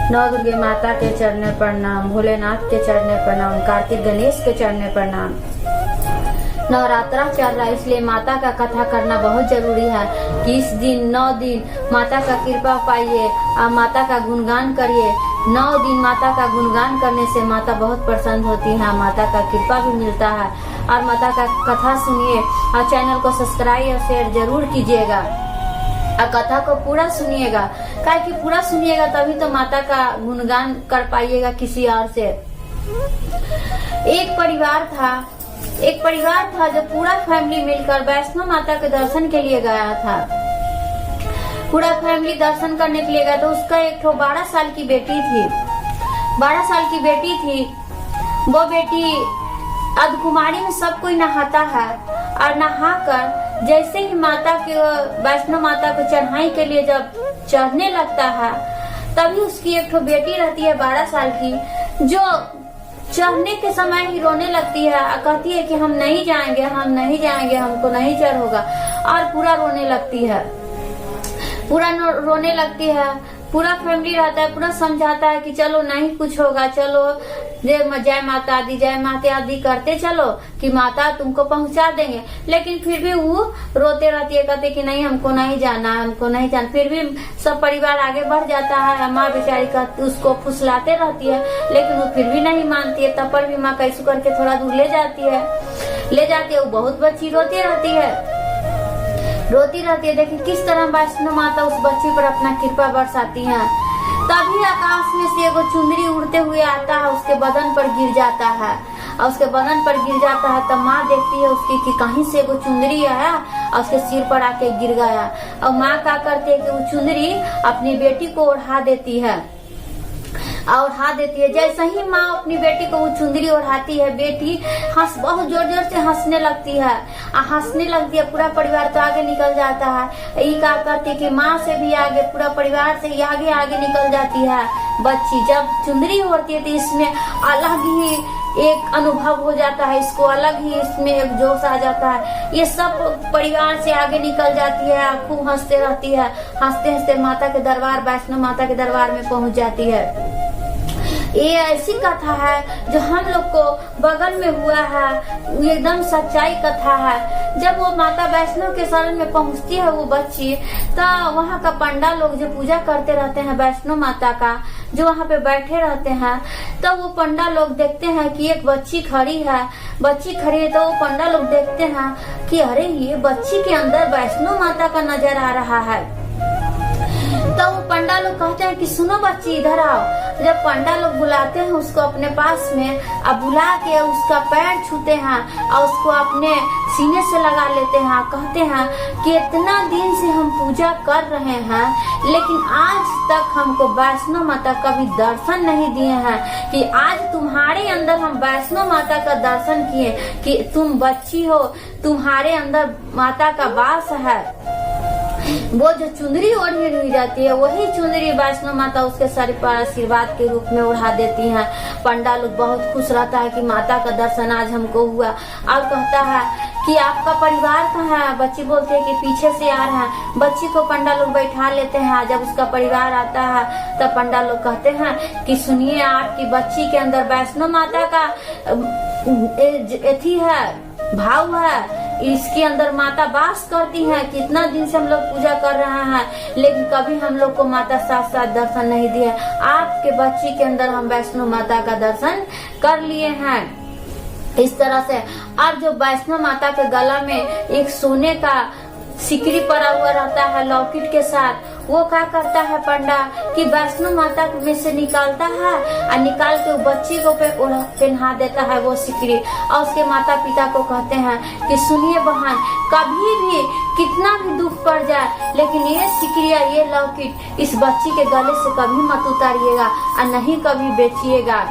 नौ दुर्गे माता के चरणों प्रणाम, भोलेनाथ के चरणों प्रणाम, कार्तिक गणेश के चरणों प्रणाम। नवरात्रा चल रहा है इसलिए माता का कथा करना बहुत जरूरी है कि इस दिन 9 दिन माता का कृपा पाइए और माता का गुणगान करिए। 9 दिन माता का गुणगान करने से माता बहुत प्रसन्न होती है, माता का कृपा भी मिलता है। और माता का कथा सुनिए और चैनल को सब्सक्राइब और शेयर जरूर कीजिएगा और कथा को पूरा सुनिएगा, काहे कि पूरा सुनिएगा तभी तो माता का गुणगान कर पाइएगा किसी और से। एक परिवार था जो पूरा फैमिली मिलकर वैष्णो माता के दर्शन के लिए गया था। पूरा फैमिली दर्शन करने के लिए गया तो उसका एक 12 साल की बेटी थी। 12 साल की बेटी थी। वो बेटी अर्धकुमारी में सब कोई नहाता है और नहाकर जैसे ही माता के वैष्णो माता को चढ़ाई के लिए जब चढ़ने लगता है तभी उसकी एक बेटी रहती है 12 साल की, जो चढ़ने के समय ही रोने लगती है और कहती है कि हम नहीं जाएंगे, हमको नहीं चढ़ होगा, और पूरा रोने लगती है। पूरा फैमिली रहता है, पूरा समझाता है कि चलो नहीं कुछ होगा, चलो जय माता दी करते चलो कि माता तुमको पहुंचा देंगे। लेकिन फिर भी वो रोते रहती है, कहते कि नहीं हमको नहीं जाना। फिर भी सब परिवार आगे बढ़ जाता है। माँ बेचारी उसको फुसलाते रहती है लेकिन वो फिर भी नहीं मानती है। तब पर भी माँ कैसे करके थोड़ा दूर ले जाती है। वो बहुत बच्ची रोती रहती है। देखिए किस तरह वैष्णो माता उस बच्ची पर अपना कृपा बरसाती है। तभी आकाश में से एगो चुंदरी उड़ते हुए आता है, उसके बदन पर गिर जाता है। तब माँ देखती है उसकी कि कहीं से एगो चुंदरी आया और उसके सिर पर आके गिर गया। और माँ क्या करती है कि वो चुंदरी अपनी बेटी को ओढ़ा देती है। जैसे ही माँ अपनी बेटी को वो चुंदरी ओढ़ाती है, बेटी बहुत जोर जोर से हंसने लगती है। पूरा परिवार तो आगे निकल जाता है। ये क्या करती है कि माँ से भी आगे, पूरा परिवार से आगे निकल जाती है बच्ची। जब चुंदरी ओढ़ती है तो इसमें अलग ही एक अनुभव हो जाता है, इसको अलग ही इसमें एक जोश आ जाता है। ये सब परिवार से आगे निकल जाती है, खूब हंसते रहती है। हंसते माता के दरबार, वैष्णो माता के दरबार में पहुंच जाती है। ये ऐसी कथा है जो हम लोग को बगल में हुआ है, एकदम सच्चाई कथा है। जब वो माता वैष्णो के शरण में पहुंचती है वो बच्ची, तो वहाँ का पंडा लोग जो पूजा करते रहते हैं वैष्णो माता का, जो वहाँ पे बैठे रहते हैं, तो वो पंडा लोग देखते हैं कि एक बच्ची खड़ी है। तो वो पंडा लोग देखते हैं कि अरे ये बच्ची के अंदर वैष्णो माता का नजर आ रहा है। तो वो पंडा लोग कहते हैं कि सुनो बच्ची इधर आओ। जब पंडा लोग बुलाते हैं उसको अपने पास में, अब बुला के उसका पैर छूते हैं और उसको अपने सीने से लगा लेते हैं। कहते हैं कि इतना दिन से हम पूजा कर रहे हैं लेकिन आज तक हमको वैष्णो माता का भी दर्शन नहीं दिए हैं, कि आज तुम्हारे अंदर हम वैष्णो माता का दर्शन किए कि तुम बच्ची हो, तुम्हारे अंदर माता का वास है। वो जो चुंदरी ओढ़ी हुई जाती है वही चुंदरी वैष्णो माता उसके सर पर आशीर्वाद के रूप में उड़ा देती हैं। पंडा लोग बहुत खुश रहता है कि माता का दर्शन आज हमको हुआ। और कहता है कि आपका परिवार कहाँ है? बच्ची बोलती है कि पीछे से आ रहा है। बच्ची को पंडा लोग बैठा लेते हैं। जब उसका परिवार आता है तब पंडा लोग कहते हैं कि सुनिए, आपकी बच्ची के अंदर वैष्णो माता का एथी है, भाव है, इसके अंदर माता वास करती है। कितना दिन से हम लोग पूजा कर रहे हैं लेकिन कभी हम लोग को माता साथ दर्शन नहीं दिए। आपके बच्ची के अंदर हम वैष्णो माता का दर्शन कर लिए हैं। इस तरह से अब जो वैष्णो माता के गला में एक सोने का सिकड़ी पड़ा हुआ रहता है लॉकेट के साथ, वो क्या करता है पंडा कि वैष्णो माता में से निकालता है और निकाल के वो बच्ची को पहना देता है वो सिकड़ी। और उसके माता पिता को कहते हैं कि सुनिए बहन, कभी भी कितना भी दुख पड़ जाए लेकिन ये सिकड़िया, ये लॉकेट इस बच्ची के गले से कभी मत उतारिएगा और नहीं कभी बेचिएगा।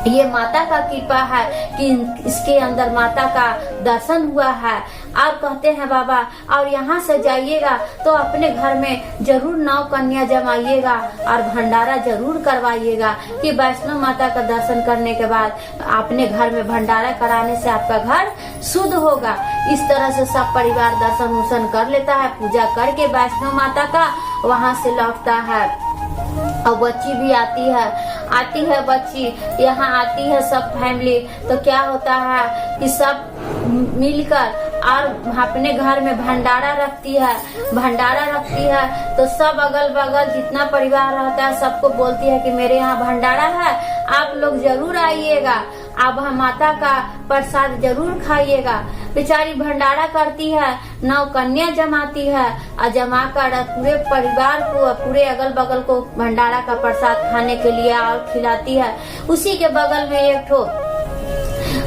ये माता का कृपा है कि इसके अंदर माता का दर्शन हुआ है। आप कहते हैं बाबा, और यहाँ से जाइएगा तो अपने घर में जरूर 9 कन्या जमाइएगा और भंडारा जरूर करवाइएगा, कि वैष्णो माता का दर्शन करने के बाद अपने घर में भंडारा कराने से आपका घर शुद्ध होगा। इस तरह से सब परिवार दर्शन कर लेता है, पूजा करके वैष्णो माता का वहाँ से लौटता है। और बच्ची भी आती है बच्ची, यहाँ आती है सब फैमिली। तो क्या होता है कि सब मिलकर और अपने घर में भंडारा रखती है। तो सब अगल बगल जितना परिवार रहता है सबको बोलती है कि मेरे यहाँ भंडारा है, आप लोग जरूर आइएगा, आप माता का प्रसाद जरूर खाइएगा। बेचारी भंडारा करती है, 9 कन्या जमाती है और जमा कर पूरे परिवार को, पूरे अगल बगल को भंडारा का प्रसाद खाने के लिए और खिलाती है। उसी के बगल में एक ठो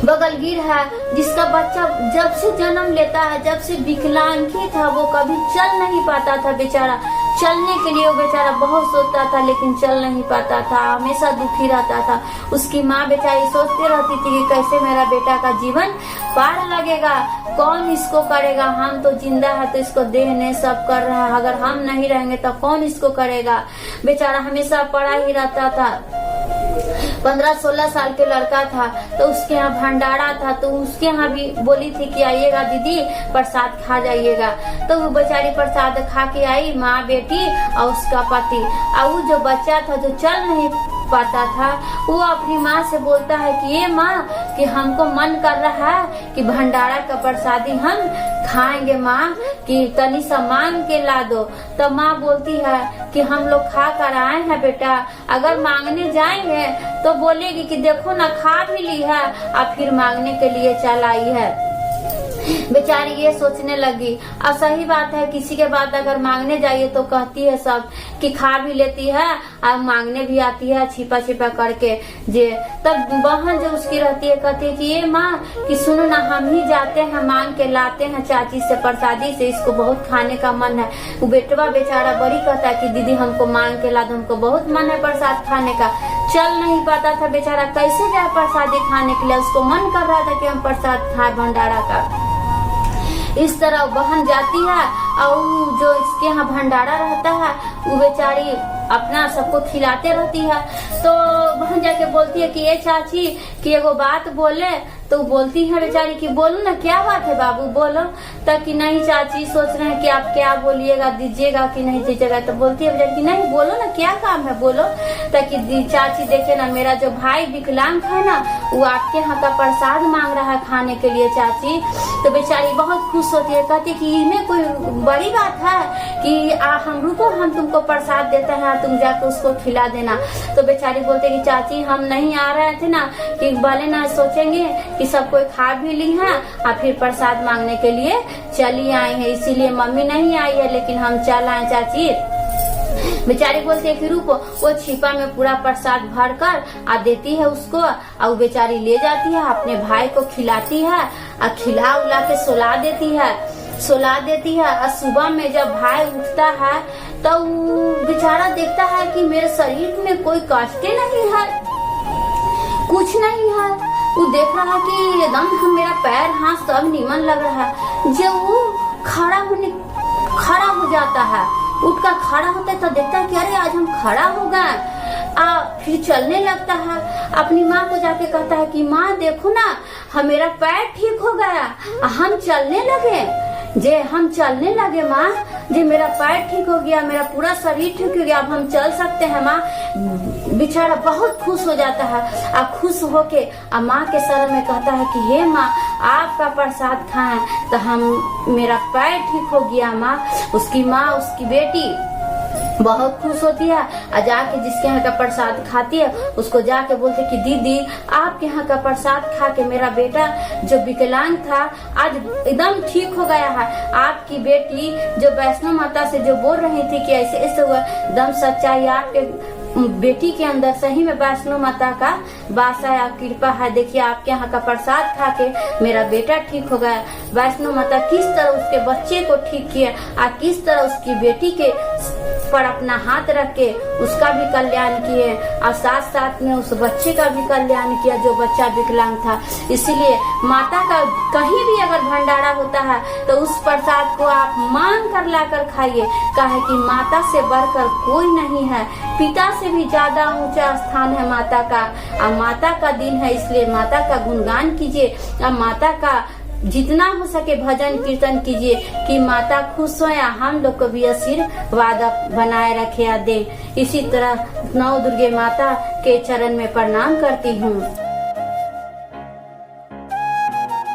बगलगीर है जिसका बच्चा जब से जन्म लेता है, जब से विकलांगी था, वो कभी चल नहीं पाता था बेचारा। चलने के लिए वो बेचारा बहुत सोचता था लेकिन चल नहीं पाता था, हमेशा दुखी रहता था। उसकी माँ बेचारी सोचती रहती थी कि कैसे मेरा बेटा का जीवन पार लगेगा, कौन इसको करेगा, हम तो जिंदा है तो इसको देने सब कर रहा है, अगर हम नहीं रहेंगे तो कौन इसको करेगा। बेचारा हमेशा पड़ा ही रहता था। 15-16 साल के लड़का था तो उसके यहाँ भंडारा था, तो उसके यहाँ भी बोली थी कि आइएगा दीदी प्रसाद खा जाइएगा। तो वो बेचारी प्रसाद खा के आई, माँ बेटी और उसका पति। और वो जो बच्चा था जो चल नहीं पाता था, वो अपनी माँ से बोलता है कि ये माँ कि हमको मन कर रहा है कि भंडारा का प्रसादी हम खाएंगे माँ, कि तनी सा मांग के ला दो। तो माँ बोलती है कि हम लोग खा कर आए हैं बेटा, अगर मांगने जाएंगे तो बोलेगी कि देखो ना खा भी ली है और फिर मांगने के लिए चल आई है। बेचारी ये सोचने लगी। और सही बात है, किसी के बाद अगर मांगने जाइए तो कहती है सब कि खा भी लेती है और मांगने भी आती है छिपा छिपा करके जे। तब बहन जो उसकी रहती है कहती है कि ये माँ कि सुनो ना, हम ही जाते हैं मांग के लाते हैं चाची से प्रसादी से, इसको बहुत खाने का मन है। वो बेटवा बेचारा बड़ी कहता है कि दीदी हमको मांग के ला दो, हमको बहुत मन है प्रसाद खाने का। चल नहीं पाता था बेचारा, कैसे जाए प्रसादी खाने के लिए, उसको मन कर रहा था कि हम प्रसाद खाए भंडारा का। इस तरह बहन जाती है और जो इसके यहाँ भंडारा रहता है वो बेचारी अपना सबको खिलाते रहती है। तो बहन जाके बोलती है कि ये चाची कि एगो बात बोले। तो बोलती है बेचारी कि बोलो ना, क्या बात है बाबू बोलो। ताकि नहीं चाची सोच रहे हैं कि आप क्या बोलिएगा, दीजिएगा कि नहीं दीजिएगा। तो बोलती है बेचारी कि नहीं बोलो ना, क्या काम है बोलो। ताकि चाची देखे ना, मेरा जो भाई विकलांग है ना वो आपके यहाँ का प्रसाद मांग रहा है खाने के लिए चाची। तो बेचारी बहुत खुश होती है, कहती कि इसमें कोई बड़ी बात है कि हम रुको, हम तुमको प्रसाद देते हैं, तुम जाकर उसको खिला देना। तो बेचारी बोलते कि चाची हम नहीं आ रहे थे ना कि भले ना सोचेंगे कि सब कोई खा भी ली है और फिर प्रसाद मांगने के लिए चली आई है, इसीलिए मम्मी नहीं आई है, लेकिन हम चल आए चाची। बेचारी बोलती है कि रुको, वो छिपा में पूरा प्रसाद भर कर आ देती है उसको और बेचारी ले जाती है अपने भाई को खिलाती है और खिला उला के सुला देती है। और सुबह में जब भाई उठता है तो बेचारा देखता है कि मेरे शरीर में कोई कष्ट नहीं है, कुछ नहीं है। वो देख रहा है कि एकदम मेरा पैर हाथ सब नीमन लग रहा है। जब वो खड़ा हो जाता है, उठकर खड़ा होता है तो देखता है कि अरे आज हम खड़ा हो गए। फिर चलने लगता है, अपनी माँ को जाके कहता है कि माँ देखो ना मेरा पैर ठीक हो गया, हम चलने लगे माँ जी, मेरा पैर ठीक हो गया, मेरा पूरा शरीर ठीक हो गया, अब हम चल सकते हैं माँ। बेचारा बहुत खुश हो जाता है और खुश होके माँ के सर में कहता है कि हे माँ आपका प्रसाद खाएं तो मेरा पैर ठीक हो गया माँ। उसकी बेटी बहुत खुश होती है और जाके जिसके यहाँ का प्रसाद खाती है उसको जाके बोलते कि दीदी आपके यहाँ का प्रसाद खा के मेरा बेटा जो विकलांग था आज एकदम ठीक हो गया है। आपकी बेटी जो वैष्णो माता से जो बोल रही थी कि ऐसे ऐसे हुआ, एकदम सच्चाई आपके बेटी के अंदर सही में वैष्णो माता का वास है, कृपा है। देखिए आपके यहाँ का प्रसाद खा के मेरा बेटा ठीक हो गया। वैष्णो माता किस तरह उसके बच्चे को ठीक किया और किस तरह उसकी बेटी के पर अपना हाथ रख के उसका भी कल्याण किए और साथ साथ में उस बच्चे का भी कल्याण किया जो बच्चा विकलांग था। इसीलिए माता का कहीं भी अगर भंडारा होता है तो उस प्रसाद को आप मांग कर लाकर खाइए, काहे कि माता से बढ़कर कोई नहीं है, पिता से भी ज्यादा ऊंचा स्थान है माता का। और माता का दिन है, इसलिए माता का गुणगान कीजिए और माता का जितना हो सके भजन कीर्तन कीजिए कि माता खुश हो या हम लोग को भी आशीर्वाद बनाए रखे या दे। इसी तरह नौ दुर्गे माता के चरण में प्रणाम करती हूँ।